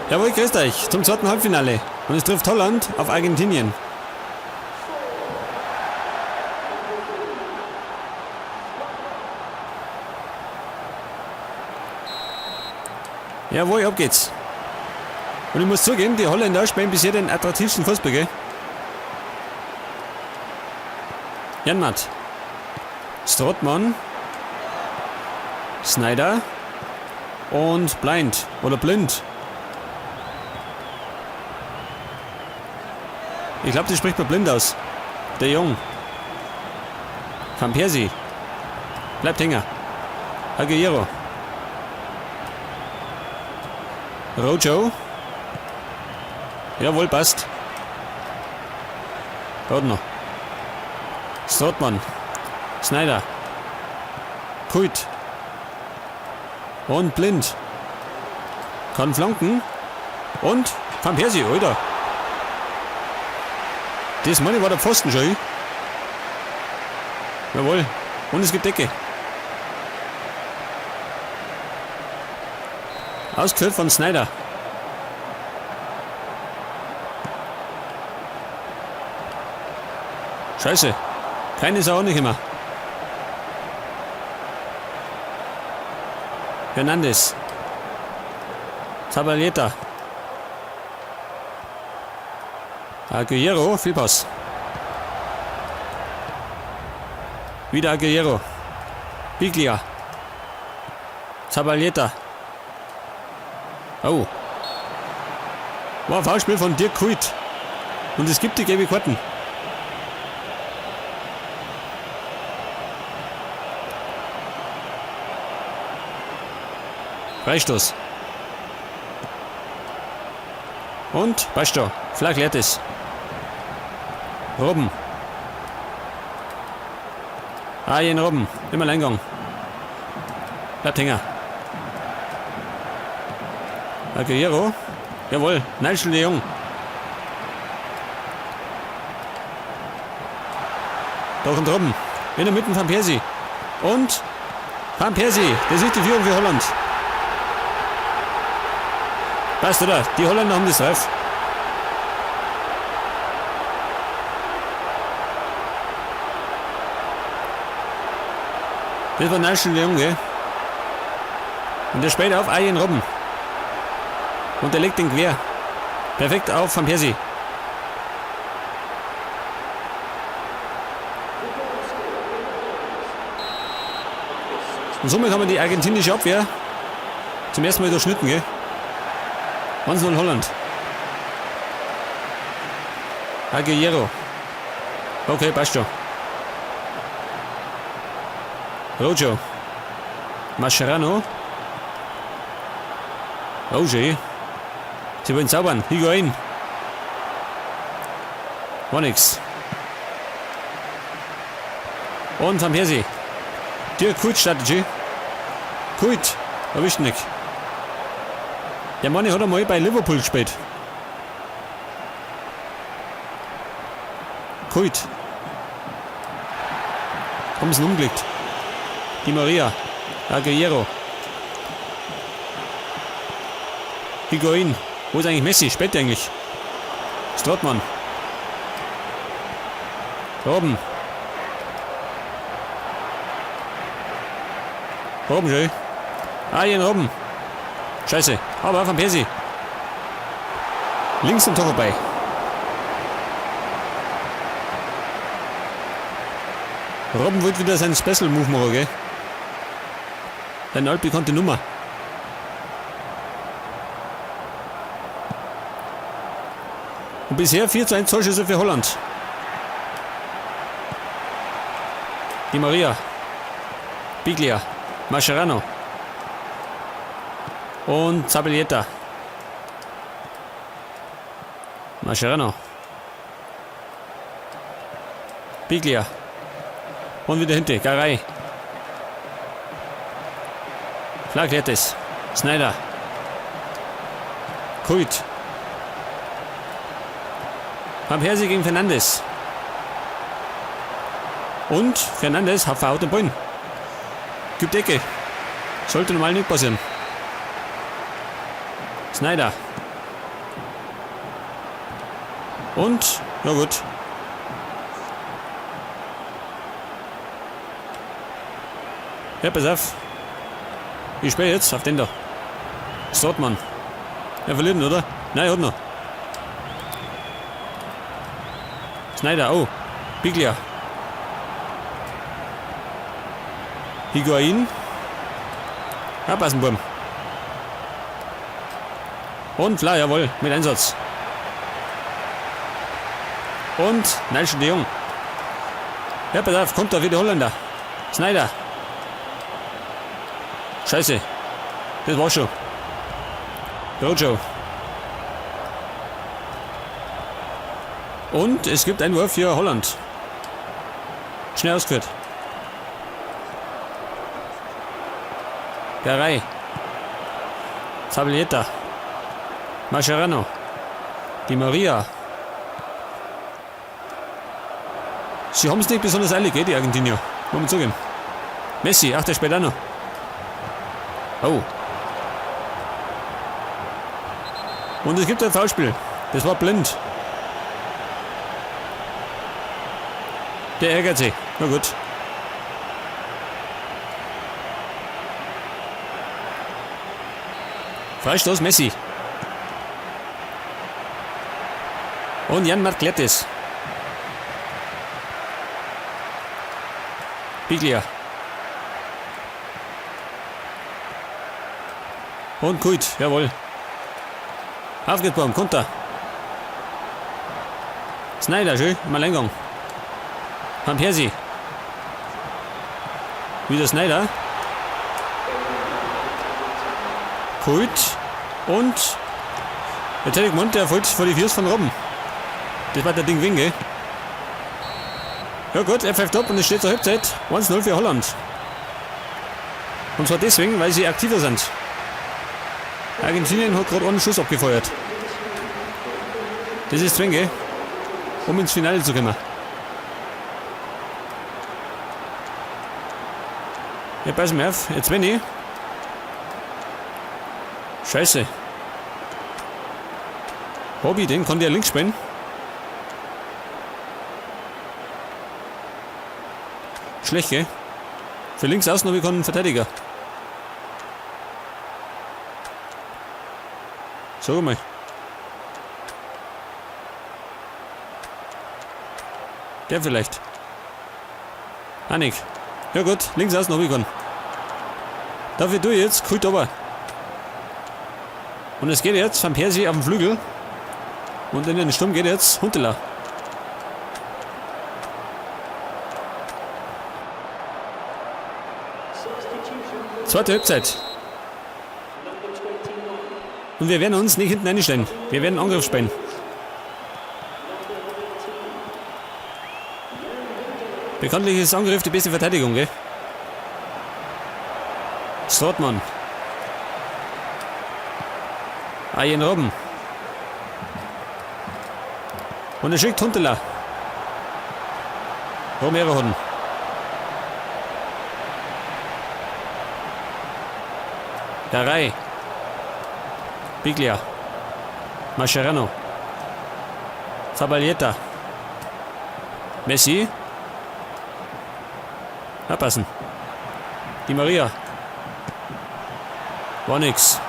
Jawohl, grüßt euch zum zweiten Halbfinale. Und es trifft Holland auf Argentinien. Jawohl, ab geht's. Und ich muss zugeben, die Holländer spielen bisher den attraktivsten Fußball, gell? Janmaat. Strootman. Sneijder. Und Blind. Oder Blind. Ich glaube, die spricht man blind aus. Der Jung. Van Persie. Bleibt Hänger. Agüero. Rojo. Jawohl, passt. Gardner. Strootman. Sneijder. Kuyt. Und Blind. Kann flanken. Und Van Persie, oder? Das Mann war der Pfosten schon. Jawohl. Und es gibt Decke. Ausgeführt von Sneijder. Scheiße. Keine ist er auch nicht immer. Hernandez. Zabaleta. Agüero, viel Pass. Wieder Agüero. Biglia. Zabaleta. Oh. War ein Foulspiel von Dirk Kuyt. Und es gibt die gelbe Karten. Freistoß. Und Bastor. Flach leert es. Robben. Arjen Robben. Im Alleingang. Bleibt Hänger. Agüero. Jawohl. Nigel de Jong. Doch und Robben. In der Mitte Van Persie. Und Van Persie. Das ist die Führung für Holland. Passt, oder? Die Holländer haben das drauf. Das war Nigel de Jong, gell? Und der spielt auf Arjen Robben. Und der legt den quer. Perfekt auf Van Persie. Und somit haben wir die argentinische Abwehr zum ersten Mal durchschnitten, gell? 1-0 Holland. Agüero. Okay, passt schon. Rojo. Mascherano. Roger. Sie wollen zaubern. Higuain. War nix. Und Van Persie. Dirk Kuyt Strategie. Kuyt. Erwischt nicht. Der Mann hat einmal bei Liverpool gespielt. Kuyt. Haben sie ihn umgelegt. Di Maria. Agüero. Higuain. Wo ist eigentlich Messi? Spät eigentlich. Strootman. Robben. Robben schön. Arjen Robben. Scheiße. Aber Van Persie. Links am Tor vorbei. Robben wird wieder seinen Special Move machen, gell? Eine altbekannte Nummer. Und bisher 4:1 Torschüsse für Holland. Di Maria. Biglia. Mascherano. Und Zabaleta. Mascherano. Biglia. Und wieder hinten. Garay. Flach leert es. Sneijder. Kuyt. Van Persie gegen Fernandes. Und Fernandes hat verhaut den Ball. Gibt Ecke. Sollte normal nicht passieren. Sneijder. Und, na gut. Ja, pass auf. Ich spiele jetzt auf den da. Strootman. Er verliert ihn, oder? Nein, er hat noch. Sneijder, oh. Biglia. Higuain. Abpassen, Buben. Und klar, jawohl, mit Einsatz. Und Nigel de Jong. Ja, pass auf, kommt da wieder Holländer. Sneijder. Scheiße. Das war's schon. Rojo. Und es gibt einen Wurf für Holland. Schnell ausgeführt. Garay. Zabaleta. Mascherano. Di Maria. Sie haben es nicht besonders eilig, die Argentinier. Muss man zugeben. Messi, ach, der spielt auch noch. Oh. Und es gibt ein Foulspiel. Das war blind. Der ärgert sich. Na gut. Freistoß Messi. Und Jan Markletes. Biglia. Und Kuit, jawohl. Aufgebaut, Konter. Sneijder, schön, im Alleingang. Van Persie. Wieder Sneijder. Kuit. Und jetzt hätte ich gemeint, der fällt vor die Füße von Robben. Das war der Ding Winge. Ja gut, er pfeift ab und es steht zur Halbzeit 1-0 für Holland. Und zwar deswegen, weil sie aktiver sind. Argentinien hat gerade einen Schuss abgefeuert. Das ist Zwänge, um ins Finale zu kommen. Ja, pass mal auf, jetzt wenn ich. Scheiße. Hobby, den kann der links spielen. Schlecht, gell? Für links außen habe ich keinen Verteidiger. Sag mal. Der vielleicht. Annik. Ja gut, links außen habe ich keinen. Dafür tue ich jetzt Kult aber. Und es geht jetzt Van Persie auf den Flügel. Und in den Sturm geht jetzt Huntelaar. Zweite Halbzeit. Und wir werden uns nicht hinten einstellen. Wir werden Angriff spielen. Bekanntlich ist Angriff die beste Verteidigung, gell? Strootman. Arjen Robben. Und er schickt Huntelaar. Romero hat ihn. Garay. Biglia. Mascherano. Zabaleta. Messi. Abpassen. Di Maria. War nix.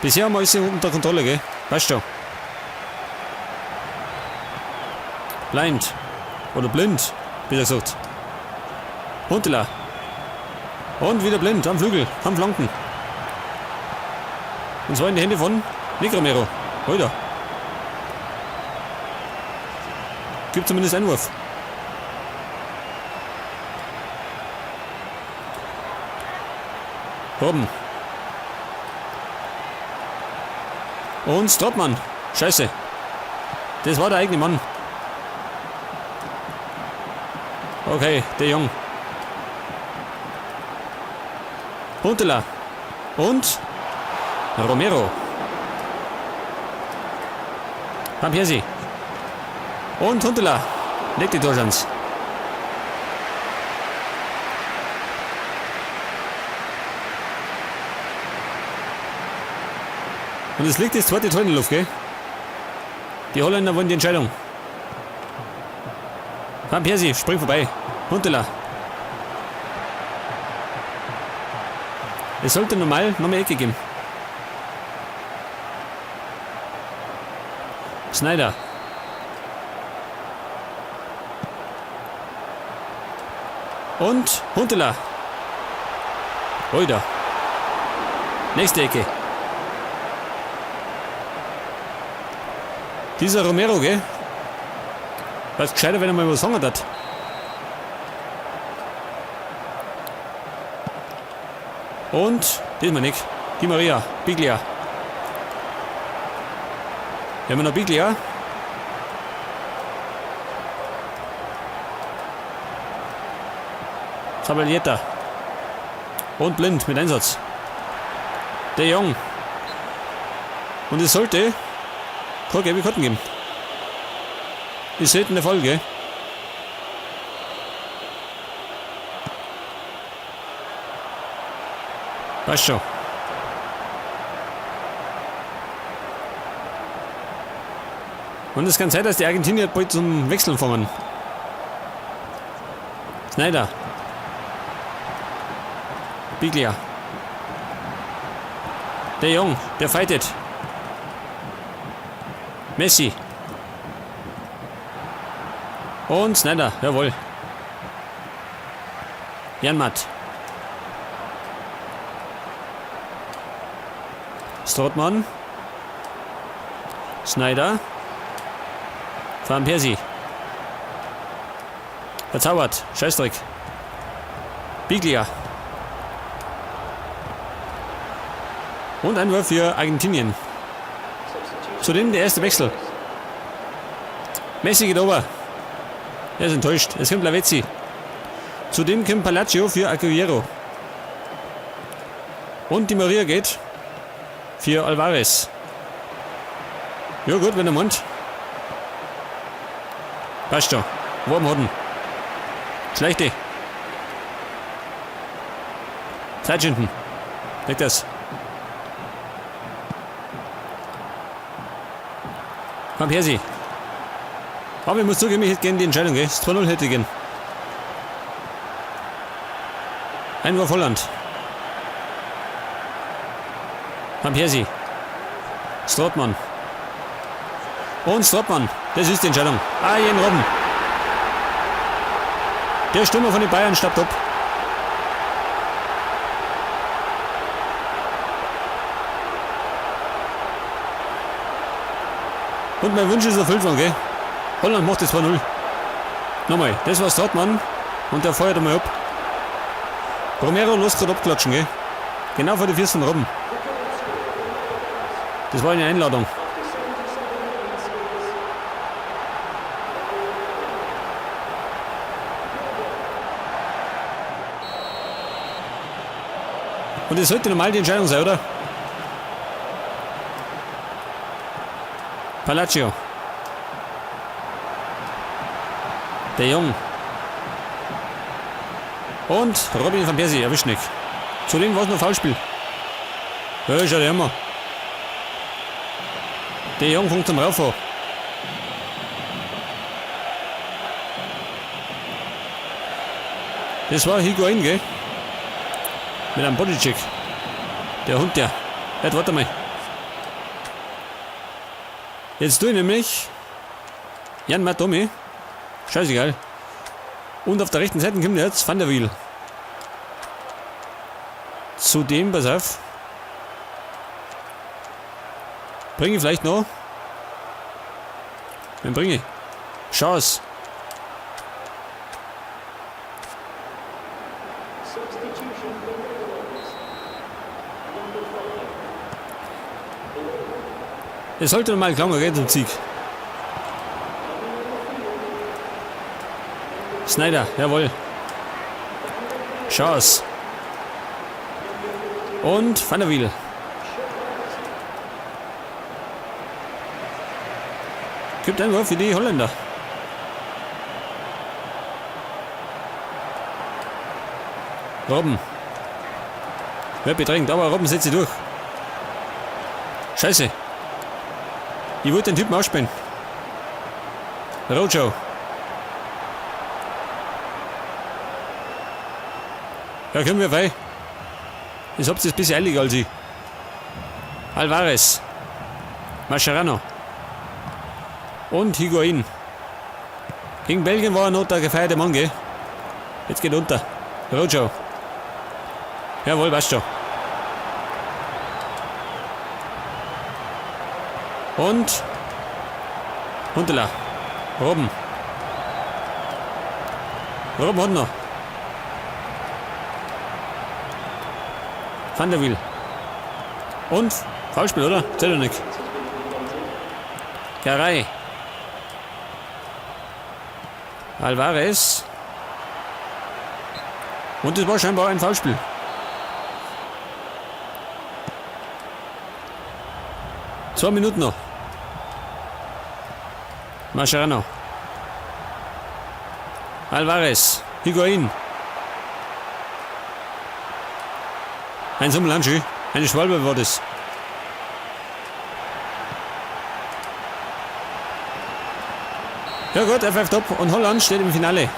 Bisher haben wir alles unter Kontrolle, gell? Weißt du? Blind. Oder blind, wie gesagt. Huntelaar. Und wieder blind, am Flügel, am Flanken. Und zwar in die Hände von Nick Romero. Heute. Gibt zumindest Einwurf. Robben. Und Strootman. Scheiße. Das war der eigene Mann. Okay, de Jong. Huntelaar. Und Romero. Van Persie. Und Huntelaar. Legt die Torchance. Und es liegt das zweite Tor in der Luft, gell? Die Holländer wollen die Entscheidung. Van Persie, spring vorbei. Huntelaar. Es sollte normal noch mehr Ecke geben. Sneijder. Und Huntelaar. Heute. Nächste Ecke. Dieser Romero, gell? Was gescheiter, wenn er mal was sagen hat. Und, diesmal nicht. Di Maria, Biglia. Haben wir noch Biglia? Zabaleta. Und Blind mit Einsatz. De Jong. Und es sollte keine gelbe Karten geben. Ist selten der Fall, gell? Passt schon. Und es kann sein, dass die Argentinier bald zum Wechseln fangen. Sneijder. Biglia. De Jong, der fightet. Messi. Und Sneijder, jawohl. Janmaat. Strootman. Sneijder. Van Persie. Verzaubert. Scheißdreck. Biglia. Und Einwurf für Argentinien. Zudem der erste Wechsel. Messi geht over. Er ist enttäuscht. Es kommt Lavezzi. Zudem kommt Palacio für Aguero. Und Di Maria geht für Alvarez. Ja gut, wenn der Mund. Passt schon. Warm hatten. Schlechte. Zeit hinten. Weg das. Van Persie. Aber ich muss zugeben, ich hätte gerne die Entscheidung, gell? Das 2-0 hätte ich gern. Einwurf Holland. Van Persie. Strootman. Und Strootman. Das ist die Entscheidung. Jen Robben. Der Stürmer von den Bayern stappt ab. Und mein Wunsch ist erfüllt worden, gell? Holland macht das 2-0. Nochmal, das war Strootman. Und der feuert einmal ab. Romero los gerade abklatschen, gell? Genau vor die Füße von Robben. Das war eine Einladung. Und das sollte normal die Entscheidung sein, oder? Palacio. De Jong. Und Robin van Persie erwischt nicht. Zudem war es noch Foulspiel. Ja, ist ja der Hammer. De Jong fängt zum Rauf an. Das war Higuain, gell? Mit einem Bodycheck. Der Hund, der. Jetzt warte mal. Jetzt tue ich nämlich Janmaat Domi. Scheißegal. Und auf der rechten Seite kommt jetzt Van der Wiel. Zudem, pass auf. Bringe ich vielleicht noch. Wen bringe ich? Chance. Es sollte mal klanger gehen zum Sieg. Sneijder, jawohl. Chance. Und Van der Wiel. Gibt einen Wurf für die Holländer. Robben. Wird bedrängt, aber Robben setzt sie durch. Scheiße. Ich wollte den Typen ausspielen. Rojo. Ja, können wir wei. Jetzt habt ihr es ein bisschen eiliger als ich. Alvarez. Mascherano. Und Higuain. Gegen Belgien war er noch der gefeierte Mann, gell? Jetzt geht unter. Rojo. Jawohl, passt schon. Und Huntela. Robben. Robben hat noch. Van der Wiel. Und Foulspiel, oder? Zählt doch nicht. Garay. Alvarez. Und das war scheinbar ein Foulspiel. Zwei Minuten noch. Mascherano. Alvarez. Higuain. Ein Summelanschü. Eine Schwalbe war das. Ja gut, er pfeift ab und Holland steht im Finale.